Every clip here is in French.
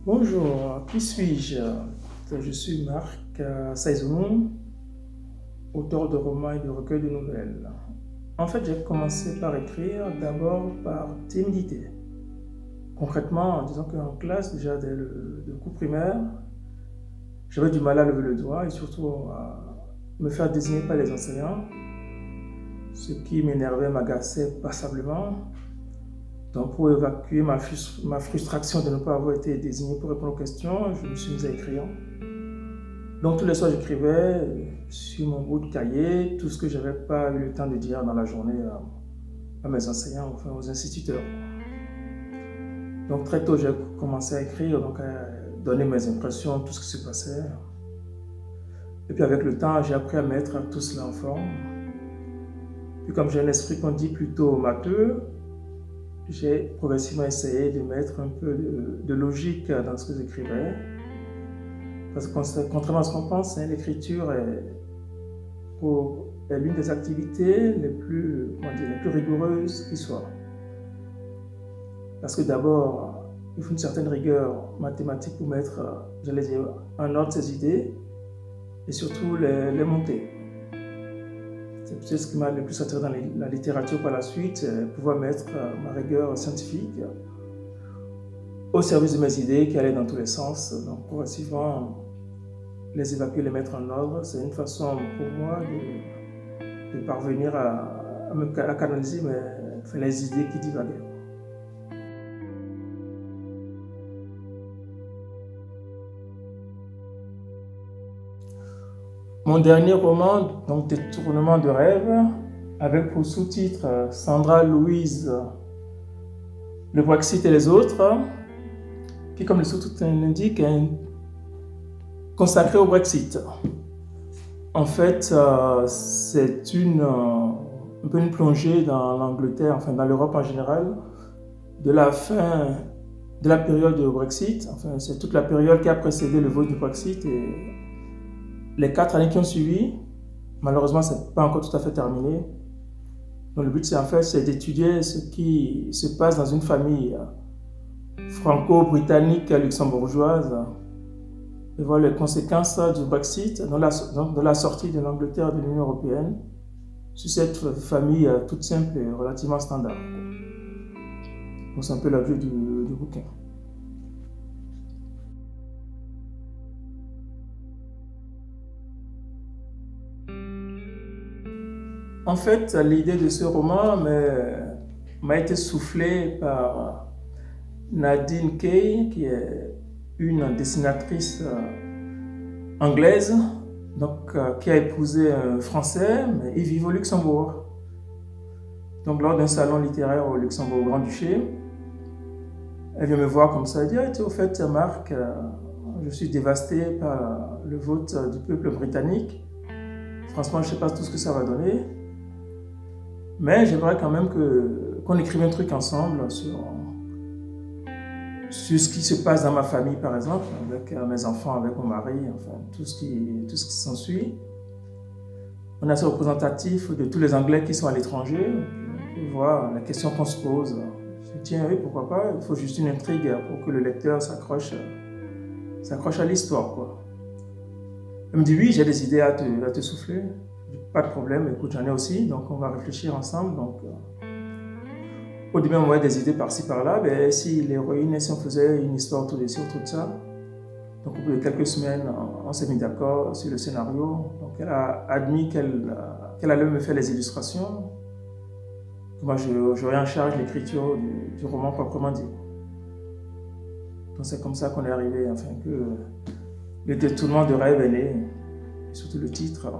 Bonjour, qui suis-je? Je suis Marc Saizounou, auteur de romans et de recueils de nouvelles. En fait, j'ai commencé par écrire d'abord par timidité. Concrètement, disons qu'en classe, déjà dès le cours primaire, j'avais du mal à lever le doigt et surtout à me faire désigner par les enseignants, ce qui m'énervait, m'agaçait passablement. Donc, pour évacuer ma frustration de ne pas avoir été désigné pour répondre aux questions, je me suis mis à écrire. Donc, tous les soirs, j'écrivais sur mon bout de cahier tout ce que je n'avais pas eu le temps de dire dans la journée à mes enseignants, enfin aux instituteurs. Donc, très tôt, j'ai commencé à écrire, donc à donner mes impressions, tout ce qui se passait. Et puis, avec le temps, j'ai appris à mettre tout cela en forme. Puis, comme j'ai un esprit qu'on dit plutôt matheux, j'ai progressivement essayé de mettre un peu de logique dans ce que j'écrivais. Parce que contrairement à ce qu'on pense, l'écriture est l'une des activités les plus rigoureuses qui soit. Parce que d'abord, il faut une certaine rigueur mathématique pour mettre, j'allais dire, en ordre ses idées et surtout les monter. C'est peut-être ce qui m'a le plus attiré dans la littérature par la suite, pouvoir mettre ma rigueur scientifique au service de mes idées qui allaient dans tous les sens. Donc progressivement, les évacuer, les mettre en ordre, c'est une façon pour moi de parvenir à canaliser les idées qui divaguaient. Mon dernier roman, donc Détournement de rêve, avec pour sous-titre Sandra Louise, le Brexit et les autres, qui, comme le sous-titre l'indique, est consacré au Brexit. En fait, c'est un peu une plongée dans l'Angleterre, enfin dans l'Europe en général, de la fin de la période du Brexit. Enfin, c'est toute la période qui a précédé le vote du Brexit et les 4 années qui ont suivi. Malheureusement, c'est pas encore tout à fait terminé. Donc le but, c'est d'étudier ce qui se passe dans une famille franco-britannique luxembourgeoise et voir les conséquences du Brexit, de la sortie de l'Angleterre de l'Union européenne, sur cette famille toute simple et relativement standard. Donc c'est un peu la vue du bouquin. En fait, l'idée de ce roman m'a été soufflée par Nadine Kaye, qui est une dessinatrice anglaise, donc, qui a épousé un Français, mais il vit au Luxembourg. Donc lors d'un salon littéraire au Luxembourg, au Grand-Duché, elle vient me voir comme ça, elle dit « Au fait, Marc, je suis dévasté par le vote du peuple britannique. Franchement, je ne sais pas tout ce que ça va donner. Mais j'aimerais quand même qu'on écrive un truc ensemble sur ce qui se passe dans ma famille, par exemple, avec mes enfants, avec mon mari, enfin, tout ce qui s'ensuit. On est assez représentatif de tous les Anglais qui sont à l'étranger. On voit la question qu'on se pose. Je dis, tiens, oui, pourquoi pas, il faut juste une intrigue pour que le lecteur s'accroche à l'histoire, quoi. Elle me dit, oui, j'ai des idées à te souffler. Pas de problème, écoute, j'en ai aussi, donc on va réfléchir ensemble. Donc, au début, on voyait des idées par-ci, par-là. Ben, si l'héroïne, si on faisait une histoire autour de ça. Donc, au bout de quelques semaines, on s'est mis d'accord sur le scénario. Donc, elle a admis qu'elle allait me faire les illustrations. Moi, j'aurais en charge l'écriture du roman proprement dit. Donc, c'est comme ça qu'on est arrivé, enfin, que le détournement de rêve est né, et surtout le titre.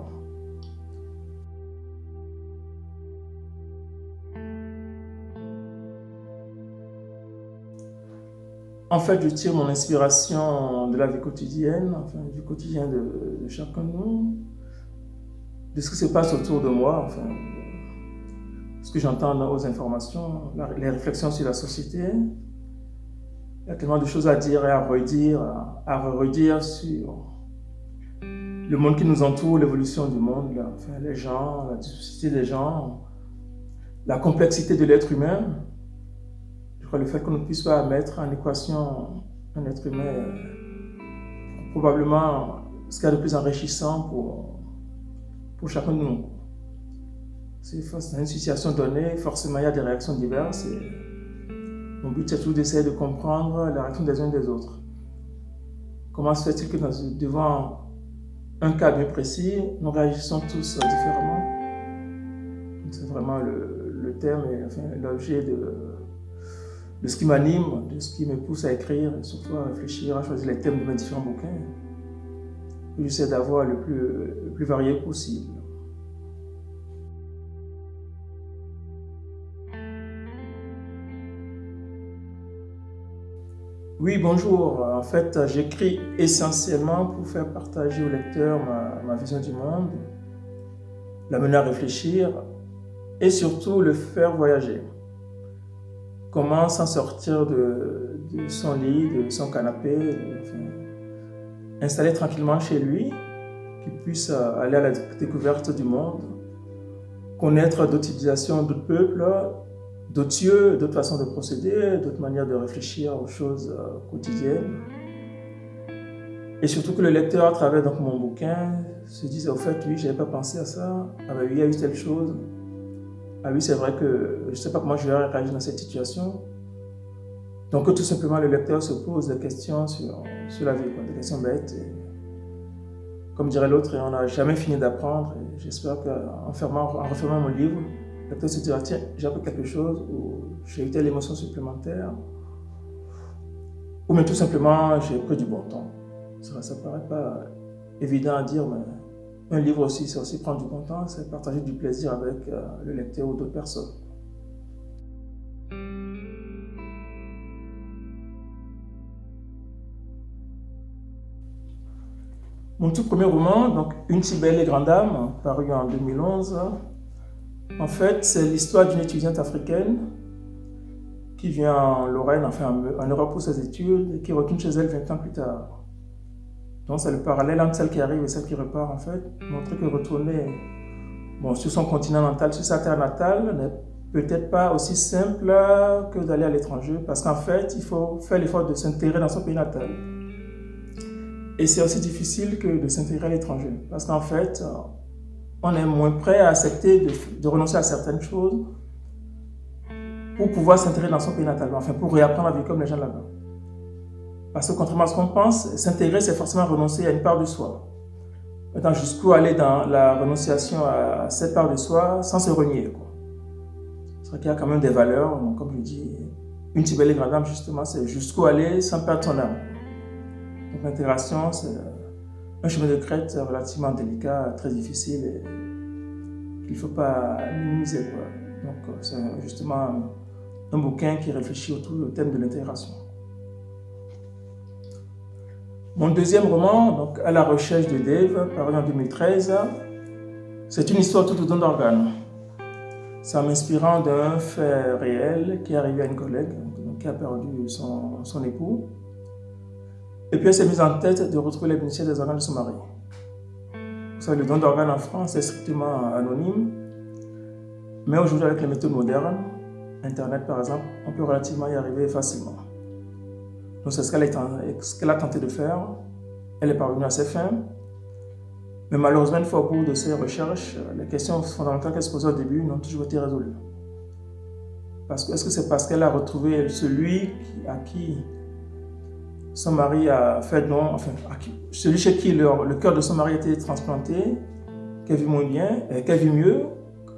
En fait, je tire mon inspiration de la vie quotidienne, enfin, du quotidien de chacun de nous, de ce qui se passe autour de moi, enfin, ce que j'entends aux informations, les réflexions sur la société. Il y a tellement de choses à dire et à redire sur le monde qui nous entoure, l'évolution du monde, enfin, les gens, la diversité des gens, la complexité de l'être humain. Je crois le fait qu'on ne puisse pas mettre en équation un être humain probablement ce qu'il y a de plus enrichissant pour chacun de nous. C'est dans une situation donnée, forcément il y a des réactions diverses. Et mon but c'est toujours d'essayer de comprendre la réaction des uns des autres. Comment se fait-il que devant un cas bien précis, nous réagissons tous différemment? C'est vraiment le thème et enfin, l'objet de ce qui m'anime, de ce qui me pousse à écrire et surtout à réfléchir, à choisir les thèmes de mes différents bouquins. J'essaie d'avoir le plus varié possible. Oui, bonjour. En fait, j'écris essentiellement pour faire partager au lecteur ma vision du monde, l'amener à réfléchir et surtout le faire voyager. Comment s'en sortir de son lit, de son canapé, installer tranquillement chez lui, qu'il puisse aller à la découverte du monde, connaître d'autres civilisations, d'autres peuples, d'autres cieux, d'autres façons de procéder, d'autres manières de réfléchir aux choses quotidiennes. Et surtout que le lecteur, à travers donc, mon bouquin, se dise au fait, oui, je n'avais pas pensé à ça, ah ben oui, il y a eu telle chose, ah oui, c'est vrai que je ne sais pas comment je vais réagir dans cette situation. Donc tout simplement, le lecteur se pose des questions sur la vie, des questions bêtes. Et, comme dirait l'autre, on n'a jamais fini d'apprendre. Et j'espère qu'en refermant mon livre, le lecteur se dira, tiens, j'ai appris quelque chose, ou j'ai eu telle émotion supplémentaire, ou même tout simplement, j'ai pris du bon temps. Ça ne paraît pas évident à dire, mais un livre aussi, c'est aussi prendre du bon temps, c'est partager du plaisir avec le lecteur ou d'autres personnes. Mon tout premier roman, donc Une si belle et grande âme, paru en 2011, en fait, c'est l'histoire d'une étudiante africaine qui vient en Lorraine, enfin en Europe pour ses études, et qui retourne chez elle 20 ans plus tard. Donc c'est le parallèle entre celle qui arrive et celle qui repart, en fait, montrer que retourner sur son continent natal, sur sa terre natale, n'est peut-être pas aussi simple que d'aller à l'étranger, parce qu'en fait, il faut faire l'effort de s'intégrer dans son pays natal. Et c'est aussi difficile que de s'intégrer à l'étranger, parce qu'en fait, on est moins prêt à accepter de renoncer à certaines choses pour pouvoir s'intégrer dans son pays natal, enfin pour réapprendre à vivre comme les gens là-bas. Parce que contrairement à ce qu'on pense, s'intégrer, c'est forcément renoncer à une part de soi. Maintenant, jusqu'où aller dans la renonciation à cette part de soi sans se renier, quoi. C'est vrai qu'il y a quand même des valeurs, donc, comme je dis, une si belle et grande âme, justement, c'est jusqu'où aller sans perdre son âme. Donc l'intégration, c'est un chemin de crête relativement délicat, très difficile et qu'il ne faut pas minimiser, quoi. Donc c'est justement un bouquin qui réfléchit autour du thème de l'intégration. Mon deuxième roman, donc À la recherche de Dave, paru en 2013, c'est une histoire tout au don d'organes. C'est en m'inspirant d'un fait réel qui est arrivé à une collègue qui a perdu son époux. Et puis elle s'est mise en tête de retrouver les bénéficiaires des organes de son mari. Vous savez, le don d'organes en France est strictement anonyme, mais aujourd'hui avec les méthodes modernes, Internet par exemple, on peut relativement y arriver facilement. Donc c'est ce qu'elle a tenté de faire. Elle est parvenue à ses fins, mais malheureusement, une fois au bout de ses recherches, les questions fondamentales qu'elle se posait au début n'ont toujours été résolues. Est-ce que c'est parce qu'elle a retrouvé celui à qui son mari a fait don, enfin, celui chez qui le cœur de son mari a été transplanté, qu'elle vit moins bien, qu'elle vit mieux,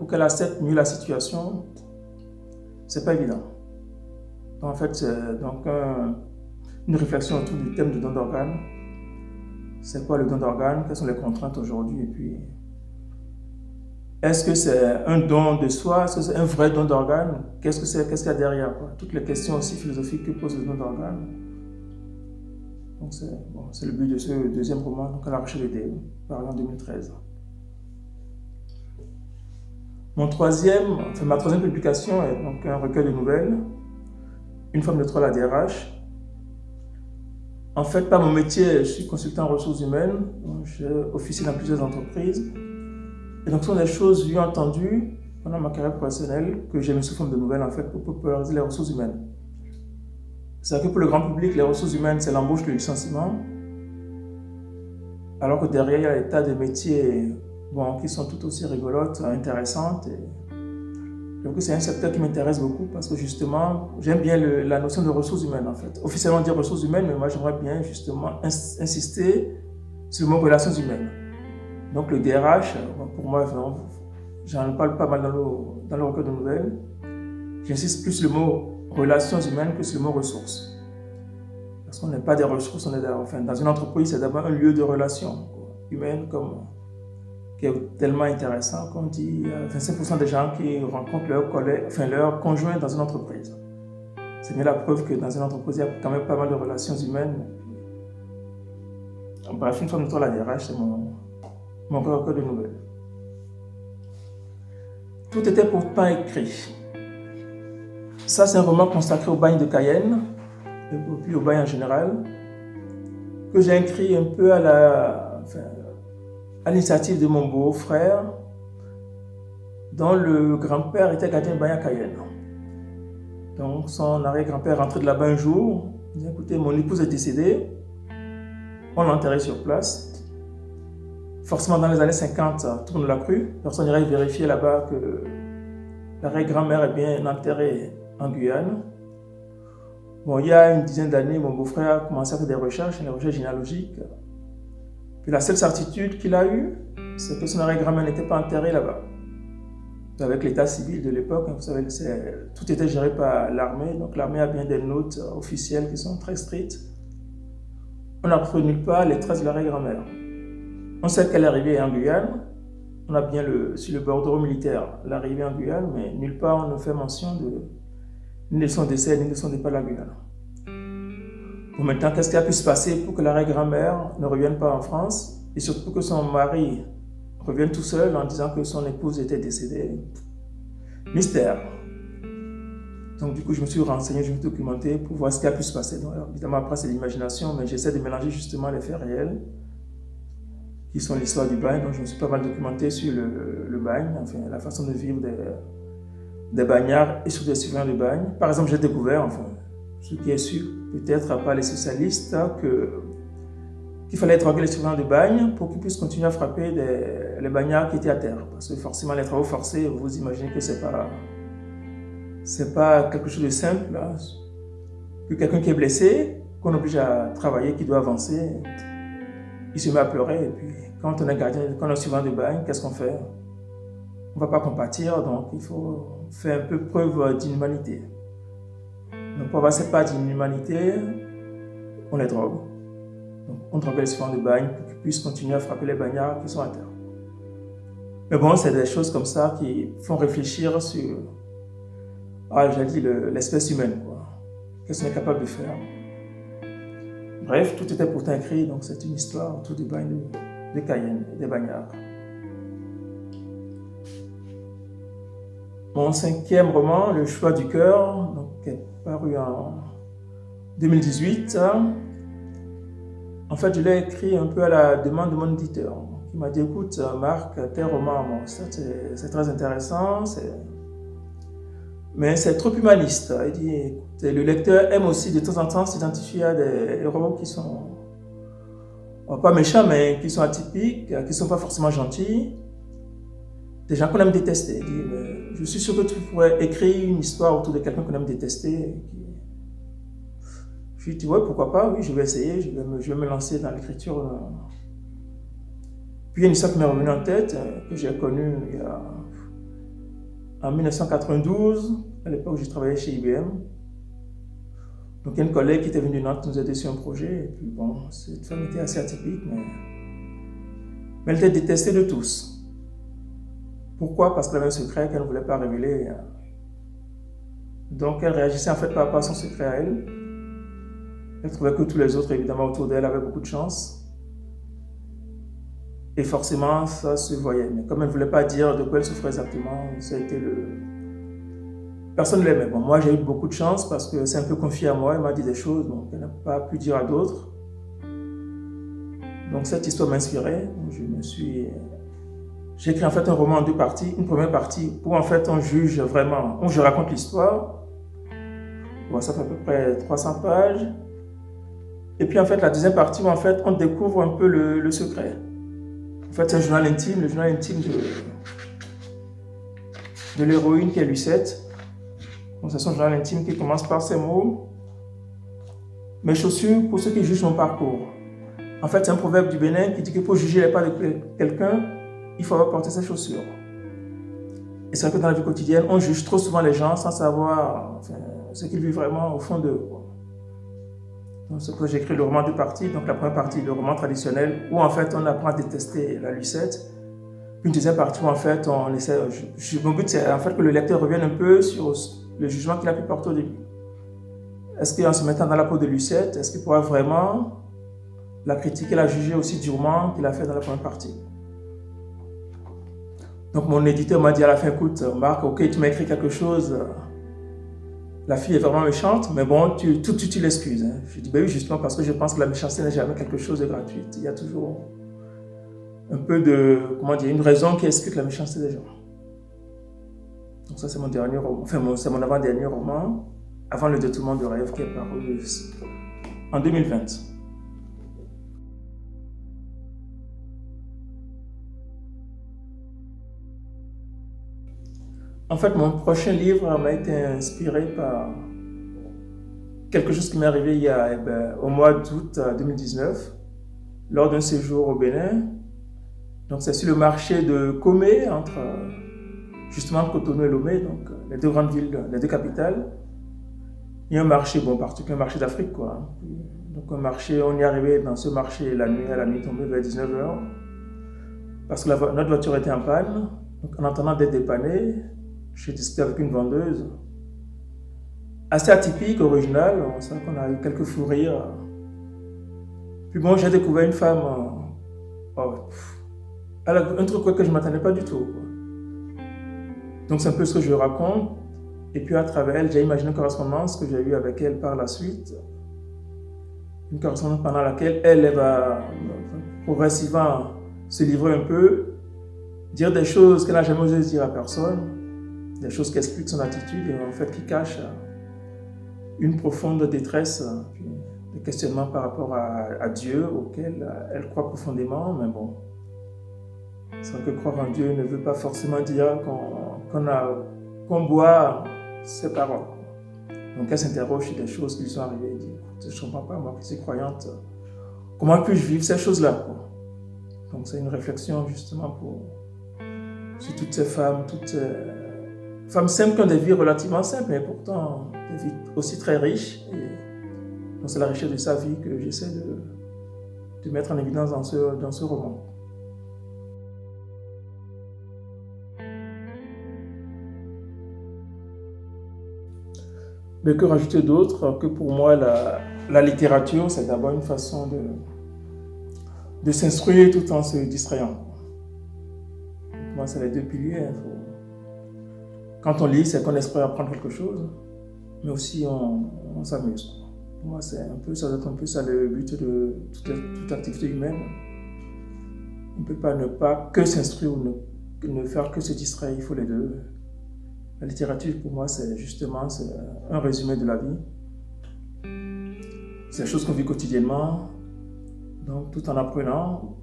ou qu'elle accepte mieux la situation? C'est pas évident. Donc, en fait, c'est donc une réflexion autour du thème du don d'organes. C'est quoi le don d'organes? Quelles sont les contraintes aujourd'hui? Et puis, est-ce que c'est un don de soi? Est-ce que c'est un vrai don d'organes? Qu'est-ce qu'il y a derrière, quoi? Toutes les questions aussi philosophiques que pose le don d'organes. Donc c'est le but de ce deuxième roman, donc À la recherche de Dave, paru en 2013. Ma troisième publication est donc un recueil de nouvelles, Une femme de Troll à DRH. En fait, par mon métier, je suis consultant en ressources humaines, donc j'ai officié dans plusieurs entreprises. Et donc ce sont des choses vues et entendues pendant ma carrière professionnelle que j'ai mis sous forme de nouvelles en fait pour populariser les ressources humaines. C'est que pour le grand public, les ressources humaines, c'est l'embauche, le licenciement. Alors que derrière, il y a des tas de métiers qui sont tout aussi rigolotes, intéressantes. Donc c'est un secteur qui m'intéresse beaucoup parce que justement, j'aime bien la notion de ressources humaines en fait. Officiellement on dit ressources humaines, mais moi j'aimerais bien justement insister sur le mot relations humaines. Donc le DRH, pour moi, j'en parle pas mal dans le recueil de nouvelles. J'insiste plus sur le mot relations humaines que sur le mot ressources. Parce qu'on n'est pas des ressources, on est dans une entreprise, c'est d'abord un lieu de relations humaines qui est tellement intéressant qu'on dit 25% des gens qui rencontrent leurs conjoints dans une entreprise. C'est bien la preuve que dans une entreprise, il y a quand même pas mal de relations humaines. Bref, une fois de temps, la DRH, c'est mon recueil de nouvelles. Tout était pourtant écrit. Ça, c'est un roman consacré au bagne de Cayenne, et puis au bagne en général, que j'ai écrit un peu à l'initiative de mon beau-frère, dont le grand-père était gardien de bagne à Cayenne. Donc son arrière-grand-père rentrait de là-bas un jour, il dit écoutez, mon épouse est décédée, on l'a enterrée sur place. Forcément, dans les années 50, tout le monde l'a cru. Personne irait vérifier là-bas que l'arrière-grand-mère est bien enterrée en Guyane. Bon, il y a une dizaine d'années, mon beau-frère a commencé à faire des recherches généalogiques. Puis la seule certitude qu'il a eue, c'est que son arrière-grand-mère n'était pas enterrée là-bas. Avec l'état civil de l'époque, vous savez, tout était géré par l'armée. Donc l'armée a bien des notes officielles qui sont très strictes. On n'a trouvé nulle part les traces de l'arrière-grand-mère. On sait qu'elle est arrivée en Guyane. On a bien sur le bordereau militaire l'arrivée en Guyane, mais nulle part on ne fait mention ni de son décès, ni de son départ à la Guyane. Bon, maintenant, qu'est-ce qui a pu se passer pour que l'arrière-grand-mère ne revienne pas en France et surtout pour que son mari revienne tout seul en disant que son épouse était décédée? Mystère. Donc du coup, je me suis renseigné, je me suis documenté pour voir ce qui a pu se passer. Donc, évidemment, après, c'est l'imagination, mais j'essaie de mélanger justement les faits réels qui sont l'histoire du bagne. Donc je me suis pas mal documenté sur le bagne, enfin la façon de vivre des bagnards et sur des surveillants de bagne. Par exemple, j'ai découvert, ce qui est sûr, peut-être par les socialistes, qu'il fallait droguer les surveillants de bagne pour qu'ils puissent continuer à frapper les bagnards qui étaient à terre. Parce que forcément, les travaux forcés, vous imaginez que c'est pas quelque chose de simple. Là. Que quelqu'un qui est blessé, qu'on oblige à travailler, qui doit avancer, il se met à pleurer. Et puis, quand on est gardien, quand on est surveillant de bagne, qu'est-ce qu'on fait? On ne va pas compatir, donc il faut faire un peu preuve d'inhumanité. Donc pour avoir cette part d'inhumanité, on les drogue. Donc on drogue les surveillants de bagne pour qu'ils puissent continuer à frapper les bagnards qui sont à terre. Mais bon, c'est des choses comme ça qui font réfléchir sur, j'ai dit, l'espèce humaine, quoi. Qu'est-ce qu'on est capable de faire? Bref, tout était pourtant écrit, donc c'est une histoire autour du bagne de Cayenne et des bagnards. Mon 5e roman, Le choix du cœur, qui est paru en 2018. En fait, je l'ai écrit un peu à la demande de mon éditeur, qui m'a dit écoute, Marc, tes romans, c'est très intéressant, mais c'est trop humaniste. Il dit écoute, le lecteur aime aussi de temps en temps s'identifier à des héros qui sont pas méchants, mais qui sont atypiques, qui ne sont pas forcément gentils. Des gens qu'on aime détester. Il dit, mais je suis sûr que tu pourrais écrire une histoire autour de quelqu'un qu'on aime détester. Je lui dis, ouais, pourquoi pas, oui, je vais essayer, je vais me lancer dans l'écriture. Puis il y a une histoire qui m'est revenue en tête, que j'ai connue en 1992, à l'époque où je travaillais chez IBM. Donc il y a une collègue qui était venue de Nantes nous aider sur un projet, et puis bon, cette femme était assez atypique, mais elle était détestée de tous. Pourquoi? Parce qu'elle avait un secret qu'elle ne voulait pas révéler. Donc elle réagissait en fait par rapport à son secret à elle. Elle trouvait que tous les autres, évidemment, autour d'elle avaient beaucoup de chance. Et forcément, ça se voyait. Mais comme elle ne voulait pas dire de quoi elle souffrait exactement, ça a été Personne ne l'aimait. Bon, moi, j'ai eu beaucoup de chance parce que c'est un peu confié à moi. Elle m'a dit des choses qu'elle n'a pas pu dire à d'autres. Donc cette histoire m'a inspiré. J'ai écrit en fait un roman en 2 parties. Une première partie où en fait on juge vraiment, où je raconte l'histoire, Bon, ça fait à peu près 300 pages. Et puis en fait, la deuxième partie, en fait, on découvre un peu le secret. En fait, c'est un journal intime, le journal intime de l'héroïne qui est Lucette. Donc, c'est son journal intime qui commence par ces mots. Mes chaussures pour ceux qui jugent mon parcours. En fait, c'est un proverbe du Bénin qui dit que pour juger les pas de quelqu'un, il faut avoir porté ses chaussures. Et c'est vrai que dans la vie quotidienne, on juge trop souvent les gens sans savoir ce qu'ils vivent vraiment au fond d'eux. Donc, c'est pour ça que j'ai écrit le roman de parties. Donc, la première partie, le roman traditionnel, où en fait, on apprend à détester la Lucette. Une deuxième partie où en fait, on essaie. Mon but, c'est en fait que le lecteur revienne un peu sur le jugement qu'il a pu porter au début. Est-ce qu'en se mettant dans la peau de Lucette, est-ce qu'il pourra vraiment la critiquer, la juger aussi durement qu'il a fait dans la première partie? Donc mon éditeur m'a dit à la fin, écoute Marc, ok, tu m'as écrit quelque chose, la fille est vraiment méchante, mais bon, tu l'excuses. Hein. Je dis, ben oui, justement parce que je pense que la méchanceté n'est jamais quelque chose de gratuit. Il y a toujours un peu de, une raison qui explique la méchanceté des gens. Donc ça c'est mon dernier roman, c'est mon avant-dernier roman, avant le détournement de rêve qui est paru en 2020. En fait, mon prochain livre m'a été inspiré par quelque chose qui m'est arrivé au mois d'août 2019, lors d'un séjour au Bénin. Donc c'est sur le marché de Comé, entre justement Cotonou et Lomé, donc les deux grandes villes, les deux capitales. Il y a un marché, particulier un marché d'Afrique, quoi. Donc un marché, on y est arrivé dans ce marché à la nuit tombée vers 19h, parce que notre voiture était en panne. Donc en attendant d'être dépannée, j'ai discuté avec une vendeuse, assez atypique, originale. C'est vrai qu'on a eu quelques fous rires. Puis bon, j'ai découvert une femme, elle a un truc que je ne m'attendais pas du tout, quoi. Donc c'est un peu ce que je raconte. Et puis à travers elle, j'ai imaginé une correspondance que j'ai eue avec elle par la suite. Une correspondance pendant laquelle elle va progressivement se livrer un peu, dire des choses qu'elle n'a jamais osé dire à personne, des choses qui expliquent son attitude et en fait qui cachent une profonde détresse, des questionnements par rapport à Dieu auquel elle croit profondément, mais bon. C'est vrai que croire en Dieu ne veut pas forcément dire qu'on boit ses paroles. Donc elle s'interroge sur des choses qui lui sont arrivées. Elle dit, écoute, je ne comprends pas, moi qui suis croyante, comment puis-je vivre ces choses-là, quoi. Donc c'est une réflexion justement sur toutes ces femmes, femmes simples qui ont des vies relativement simples, mais pourtant des vies aussi très riches. Et donc c'est la richesse de sa vie que j'essaie de mettre en évidence dans ce roman. Mais que rajouter d'autre que pour moi, la littérature, c'est d'abord une façon de s'instruire tout en se distrayant. Pour moi, c'est les deux piliers. Quand on lit, c'est qu'on espère apprendre quelque chose, mais aussi on s'amuse. Pour moi, ça doit être un peu ça le but de toute activité humaine. On ne peut pas ne pas que s'instruire ou ne faire que se distraire, il faut les deux. La littérature, pour moi, c'est un résumé de la vie. C'est des choses qu'on vit quotidiennement, donc tout en apprenant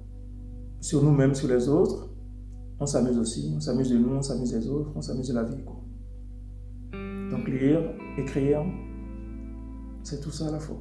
sur nous-mêmes, sur les autres, on s'amuse aussi. On s'amuse de nous, on s'amuse des autres, on s'amuse de la vie, quoi. Donc lire, écrire, c'est tout ça à la fois.